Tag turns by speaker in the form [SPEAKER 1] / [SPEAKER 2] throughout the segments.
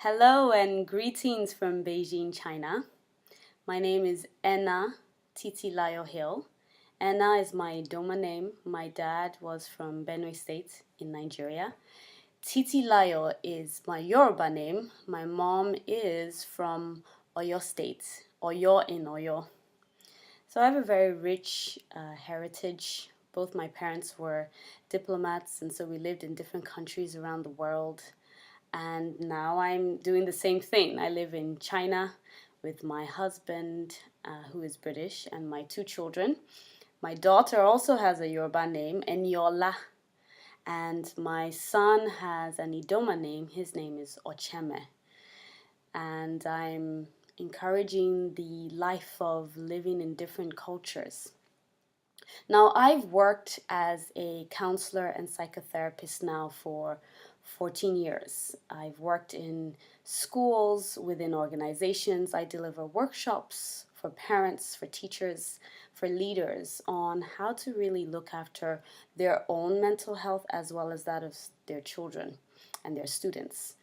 [SPEAKER 1] Hello and greetings from Beijing, China. My name is Enna Titilayo Hill. Enna is my Doma name. My dad was from Benue State in Nigeria. Titilayo is my Yoruba name. My mom is from Oyo State, Oyo in Oyo. So I have a very rich heritage. Both my parents were diplomats, and so we lived in different countries around the world. And now I'm doing the same thing. I live in China with my husband, who is British, and my two children. My daughter also has a Yoruba name, Eniola, and my son has an Idoma name. His name is Ocheme. And I'm encouraging the life of living in different cultures. Now, I've worked as a counselor and psychotherapist now for 14 years. I've worked in schools, within organizations. I deliver workshops for parents, for teachers, for leaders on how to really look after their own mental health as well as that of their children and their students.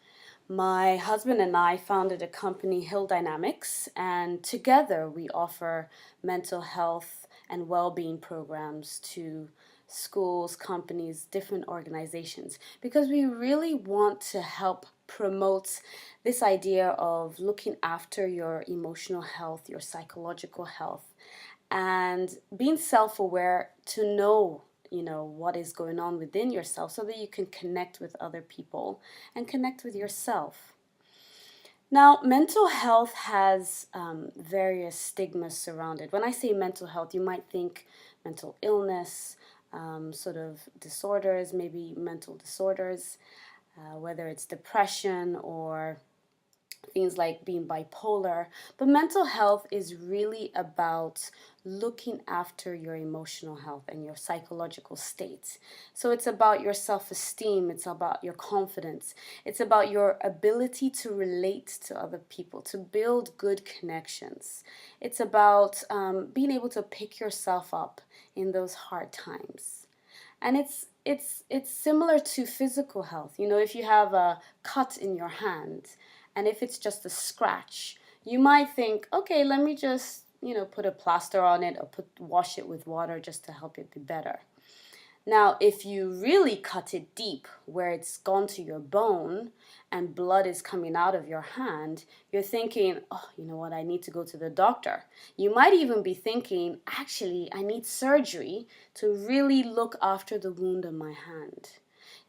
[SPEAKER 1] My husband and I founded a company, Hill Dynamics, and together we offer mental health and well-being programs to schools, companies, different organizations, because we really want to help promote this idea of looking after your emotional health, your psychological health, and being self-aware to know what is going on within yourself so that you can connect with other people and connect with yourself. Now, mental health has various stigmas surrounded. When I say mental health, you might think mental illness, sort of disorders, maybe mental disorders, whether it's depression or things like being bipolar. But mental health is really about looking after your emotional health and your psychological state. So it's about your self-esteem, it's about your confidence, it's about your ability to relate to other people, to build good connections. It's about being able to pick yourself up in those hard times. And it's similar to physical health. If you have a cut in your hand, and if it's just a scratch, you might think, okay, let me just, put a plaster on it or wash it with water just to help it be better. Now, if you really cut it deep, where it's gone to your bone and blood is coming out of your hand, you're thinking, oh, you know what, I need to go to the doctor. You might even be thinking, actually, I need surgery to really look after the wound on my hand.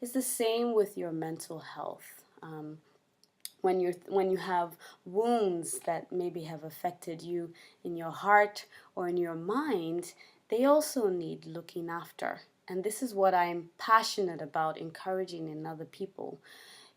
[SPEAKER 1] It's the same with your mental health. When you have wounds that maybe have affected you in your heart or in your mind, they also need looking after. And this is what I'm passionate about encouraging in other people.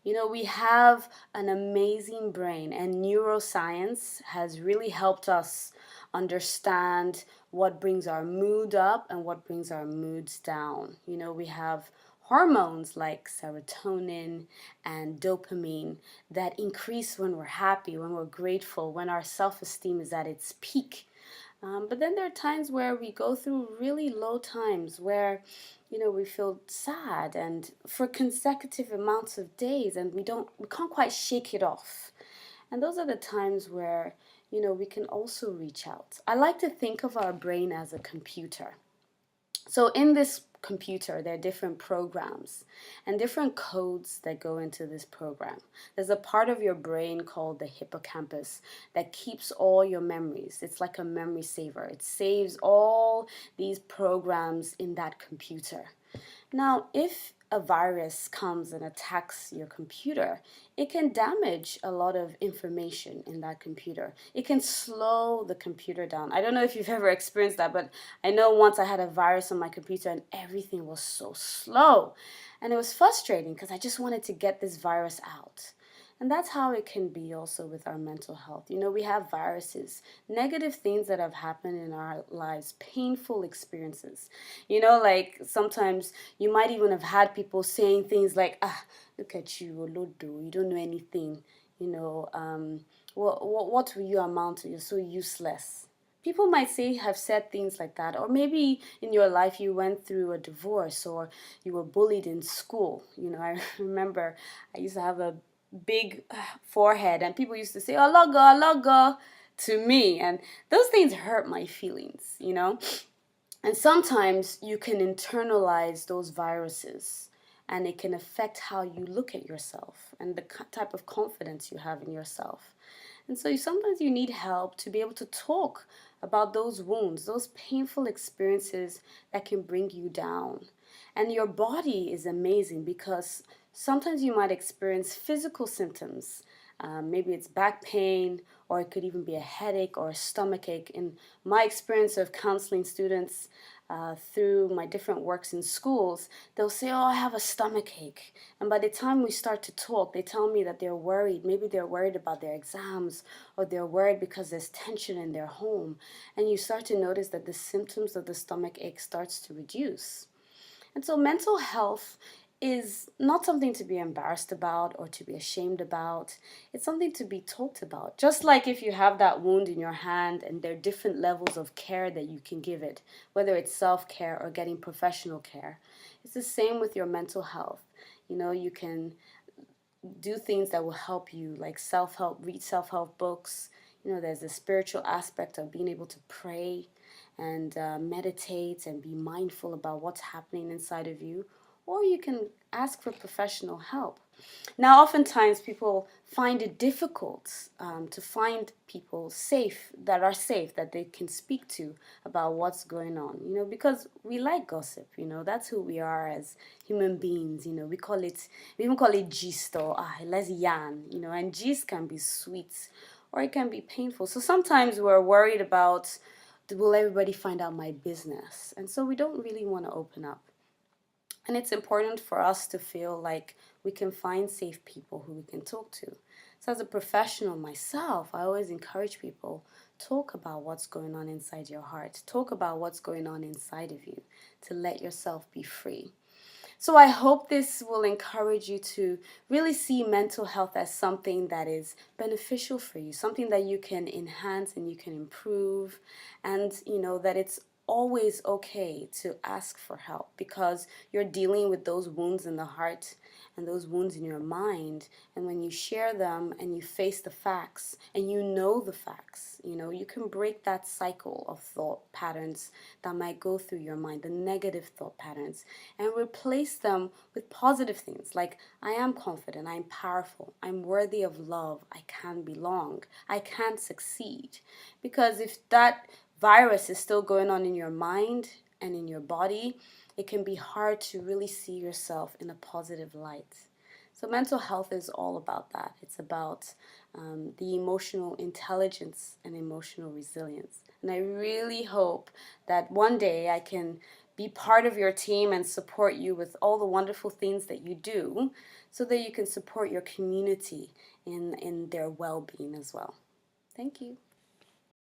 [SPEAKER 1] We have an amazing brain, and neuroscience has really helped us understand what brings our mood up and what brings our moods down. We have hormones like serotonin and dopamine that increase when we're happy, when we're grateful, when our self-esteem is at its peak. But then there are times where we go through really low times where, we feel sad and for consecutive amounts of days, and we can't quite shake it off. And those are the times where, we can also reach out. I like to think of our brain as a computer. So in this computer, there are different programs and different codes that go into this program. There's a part of your brain called the hippocampus that keeps all your memories. It's like a memory saver. It saves all these programs in that computer. Now, if a virus comes and attacks your computer, it can damage a lot of information in that computer. It can slow the computer down. I don't know if you've ever experienced that, but I know once I had a virus on my computer and everything was so slow. And it was frustrating because I just wanted to get this virus out. And that's how it can be also with our mental health. We have viruses, negative things that have happened in our lives, painful experiences. Like sometimes you might even have had people saying things like, look at you, Olodo, you don't know anything. What will you amount to? You're so useless. People might have said things like that, or maybe in your life you went through a divorce or you were bullied in school. I remember I used to have a big forehead, and people used to say "Alaga, Alaga" to me, and those things hurt my feelings, you know. And sometimes you can internalize those viruses, and it can affect how you look at yourself and the type of confidence you have in yourself. And so sometimes you need help to be able to talk about those wounds, those painful experiences that can bring you down. And your body is amazing because sometimes you might experience physical symptoms. Maybe it's back pain, or it could even be a headache or a stomach ache. In my experience of counseling students through my different works in schools, they'll say, "Oh, I have a stomach ache." And by the time we start to talk, they tell me that they're worried. Maybe they're worried about their exams, or they're worried because there's tension in their home. And you start to notice that the symptoms of the stomach ache starts to reduce. And so mental health is not something to be embarrassed about or to be ashamed about. It's something to be talked about. Just like if you have that wound in your hand and there are different levels of care that you can give it, whether it's self-care or getting professional care. It's the same with your mental health. You know, you can do things that will help you, like self-help, read self-help books. You know, there's a spiritual aspect of being able to pray and meditate and be mindful about what's happening inside of you, or you can ask for professional help. Now, oftentimes people find it difficult to find people safe that they can speak to about what's going on, you know, because we like gossip, you know, that's who we are as human beings, you know, we even call it gist, or let's yarn, you know, and gist can be sweet or it can be painful. So sometimes we're worried about, will everybody find out my business? And so we don't really want to open up. And it's important for us to feel like we can find safe people who we can talk to. So as a professional myself, I always encourage people, talk about what's going on inside your heart. Talk about what's going on inside of you to let yourself be free. So I hope this will encourage you to really see mental health as something that is beneficial for you, something that you can enhance and you can improve, and you know that it's always okay to ask for help because you're dealing with those wounds in the heart and those wounds in your mind. And when you share them and you face the facts and you know the facts, you know, you can break that cycle of thought patterns that might go through your mind, the negative thought patterns, and replace them with positive things like, I am confident, I'm powerful, I'm worthy of love, I can belong, I can succeed. Because if that virus is still going on in your mind and in your body, it can be hard to really see yourself in a positive light. So mental health is all about that. It's about the emotional intelligence and emotional resilience. And I really hope that one day I can be part of your team and support you with all the wonderful things that you do so that you can support your community in their well-being as well. Thank you.